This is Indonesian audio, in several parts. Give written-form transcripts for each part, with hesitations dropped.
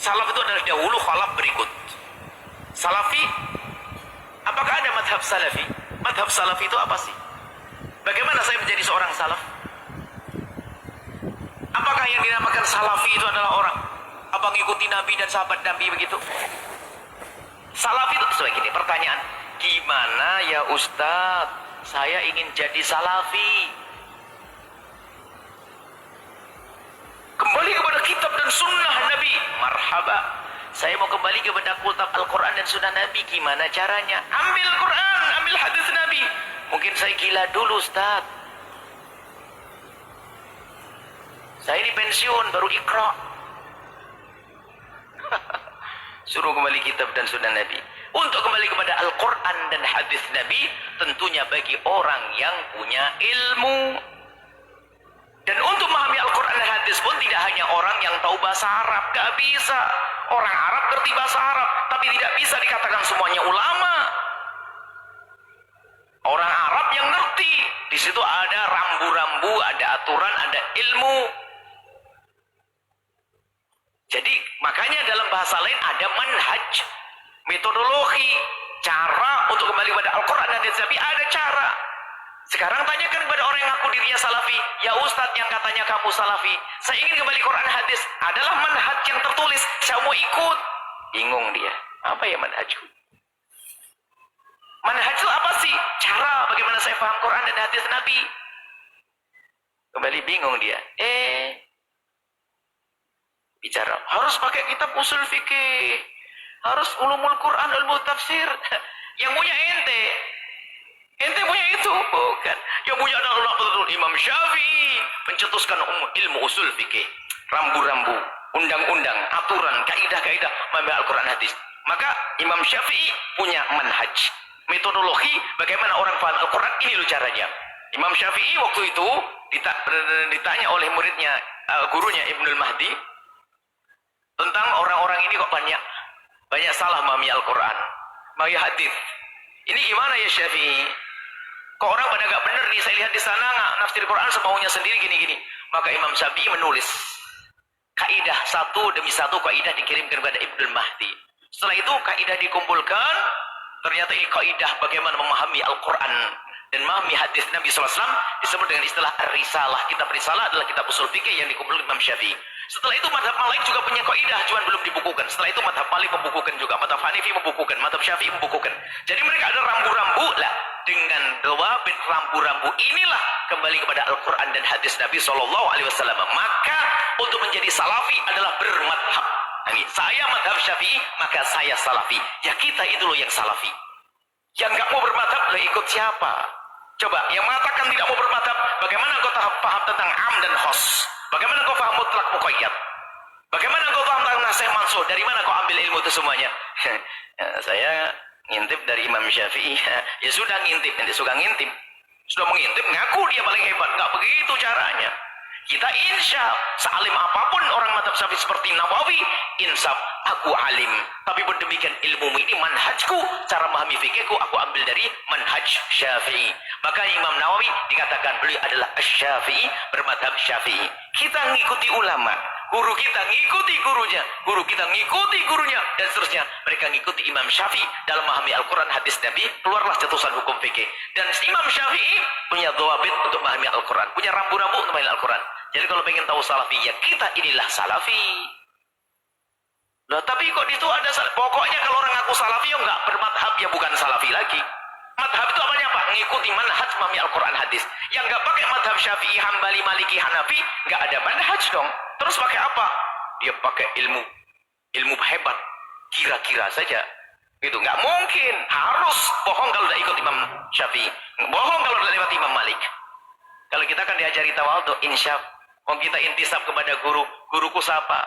Salaf itu adalah dahulu, khalaf berikut. Salafi, apakah ada madhab salafi? Madhab salafi itu apa sih? Bagaimana saya menjadi seorang salaf? Apakah yang dinamakan salafi itu adalah orang apa mengikuti Nabi dan sahabat Nabi begitu? Salafi itu seperti gini, pertanyaan, gimana ya Ustadz, saya ingin jadi salafi? Kembali kepada kitab dan sunnah Nabi. Marhaba, saya mau kembali kepada kitab Al-Quran dan sunnah Nabi. Gimana caranya? Ambil Quran, ambil hadis Nabi. Mungkin saya gila dulu Ustaz, saya ini pensiun baru Iqra. Suruh kembali kitab dan sunnah Nabi. Untuk kembali kepada Al-Quran dan hadis Nabi, tentunya bagi orang yang punya ilmu. Dan untuk memahami Al-Quran dan hadis pun tidak hanya orang yang tahu bahasa Arab. Gak bisa. Orang Arab ngerti bahasa Arab, tapi tidak bisa dikatakan semuanya ulama. Orang Arab yang ngerti, di situ ada rambu-rambu, ada aturan, ada ilmu. Jadi makanya dalam bahasa lain ada manhaj, metodologi, cara untuk kembali kepada Al-Quran dan hadis Nabi, ada cara. Sekarang tanyakan kepada orang yang ngaku dirinya salafi, ya Ustadz yang katanya kamu salafi, saya ingin kembali Quran hadis, adalah manhaj yang tertulis, saya mau ikut. Bingung dia, apa ya manhajku? Manhaj itu apa sih? Cara bagaimana saya paham Quran dan hadis Nabi. Kembali bingung dia. Bicara, harus pakai kitab usul fikih, harus ulumul Quran, ilmu tafsir. Yang punya ente punya itu bukan. Yang punya adalah Imam Syafi'i, pencetuskan ilmu usul fikih, rambu-rambu, undang-undang, aturan, kaidah-kaidah membaca Al-Quran hadis. Maka Imam Syafi'i punya manhaj, metodologi bagaimana orang paham Al-Quran. Ini loh caranya. Imam Syafi'i waktu itu ditanya oleh muridnya, gurunya Ibnul Mahdi, tentang orang-orang ini kok banyak salah memahami Al-Quran, memahami hadis. Ini gimana ya Syafi'i? Kok orang pada gak bener nih, saya lihat di sana nggak nafsir Quran semaunya sendiri gini-gini. Maka Imam Syafi'i menulis kaidah satu demi satu, kaidah dikirimkan kepada Ibnul Mahdi. Setelah itu kaidah dikumpulkan, ternyata ini kaidah bagaimana memahami Al-Quran dan memahami hadis Nabi SAW, disebut dengan istilah Risalah. Kitab Risalah adalah kitab usul fikih yang dikumpulkan Imam Syafi'i. Setelah itu madhab Malik juga punya kaidah, cuma belum dibukukan. Setelah itu madhab Malik membukukan juga, madhab Hanifi membukukan, madhab Syafi'i membukukan. Jadi mereka ada rambu-rambu lah. Dengan dawabit rambu-rambu inilah kembali kepada Al-Quran dan hadis Nabi SAW. Maka untuk menjadi salafi adalah bermadhab. Saya madhab Syafi'i, maka saya salafi. Ya kita itu loh yang salafi. Yang gak mau bermadhab, lah ikut siapa? Coba, yang mengatakan tidak mau bermadhab, bagaimana kau paham tentang am dan khos? Bagaimana kau paham mutlak muqayyad? Bagaimana kau paham tentang nasih mansuh? Dari mana kau ambil ilmu itu semuanya? Saya ngintip dari Imam Syafi'i. Ya sudah ngintip, nanti suka ngintip. Sudah mengintip, ngaku dia paling hebat. Nggak begitu caranya. Kita insaf, sealim apapun orang madhab Syafi'i seperti Nawawi, insaf, aku alim. Tapi pun demikian ilmu ini manhajku, cara memahami fikihku, aku ambil dari manhaj Syafi'i. Maka Imam Nawawi dikatakan beliau adalah Syafi'i, bermadhab Syafi'i. Kita ngikuti ulama, guru kita ngikuti gurunya, guru kita ngikuti gurunya, dan seterusnya. Mereka ngikuti Imam Syafi'i dalam memahami Al-Quran hadis Nabi, keluarlah cetusan hukum fikih. Dan Imam Syafi'i punya dhawabit untuk memahami Al-Quran, punya rambu-rambu untuk memahami Al-Quran. Jadi kalau pengen tahu salafi, ya kita inilah salafi. Nah, tapi kok itu ada pokoknya kalau orang ngaku salafi, ya enggak bermadhab, ya bukan salafi lagi. Madhab itu apanya Pak? Ngikuti manhaj memahami Al-Quran hadis. Yang enggak pakai madhab Syafi'i, Hambali, Maliki, Hanafi, enggak ada manhaj dong. Terus pakai apa? Dia pakai ilmu hebat, kira-kira saja. Itu enggak mungkin. Harus bohong kalau tidak ikut Imam Syafi'i, bohong kalau tidak lewat Imam Malik. Kalau kita kan diajari tawadhu, insyaf, mau kita intisab kepada guru, guruku siapa?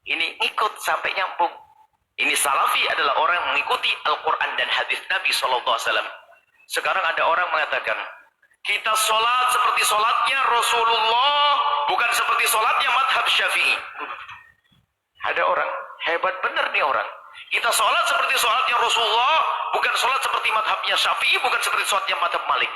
Ini ikut sampai nyambung. Ini salafi adalah orang yang mengikuti Al-Quran dan hadis Nabi SAW. Sekarang ada orang mengatakan, kita sholat seperti sholatnya Rasulullah, bukan seperti sholatnya madhab Syafi'i. Ada orang, hebat benar nih orang. Kita sholat seperti sholatnya Rasulullah, bukan sholat seperti madhabnya Syafi'i, bukan seperti sholatnya madhab Malik.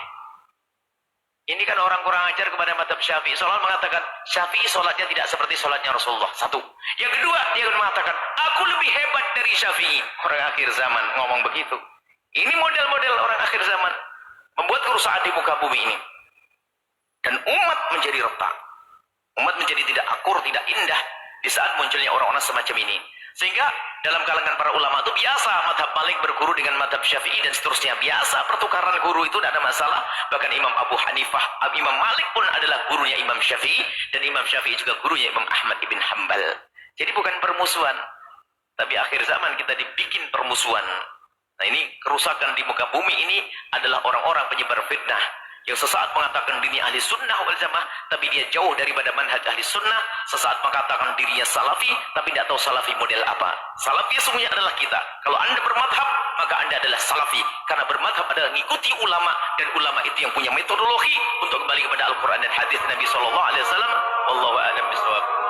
Ini kan orang kurang ajar kepada mazhab Syafi'i. Seolah mengatakan Syafi'i sholatnya tidak seperti sholatnya Rasulullah. Satu. Yang kedua, dia akan mengatakan aku lebih hebat dari Syafi'i. Orang akhir zaman ngomong begitu. Ini model-model orang akhir zaman membuat kerusakan di muka bumi ini. Dan umat menjadi retak. Umat menjadi tidak akur, tidak indah di saat munculnya orang-orang semacam ini. Sehingga dalam kalangan para ulama itu biasa madhab Malik berguru dengan madhab Syafi'i dan seterusnya. Biasa pertukaran guru itu tidak ada masalah. Bahkan Imam Abu Hanifah, Imam Malik pun adalah gurunya Imam Syafi'i. Dan Imam Syafi'i juga gurunya Imam Ahmad ibn Hanbal. Jadi bukan permusuhan. Tapi akhir zaman kita dibikin permusuhan. Nah ini kerusakan di muka bumi ini adalah orang-orang penyebar fitnah. Yang sesaat mengatakan dirinya ahli sunnah wal jamaah, tapi dia jauh daripada manhaj ahli sunnah. Sesaat mengatakan dirinya salafi, tapi tidak tahu salafi model apa. Salafi semuanya adalah kita. Kalau anda bermadhab, maka anda adalah salafi. Karena bermadhab adalah mengikuti ulama, dan ulama itu yang punya metodologi untuk kembali kepada Al-Quran dan hadis Nabi SAW. Wallahu a'lam bishawab.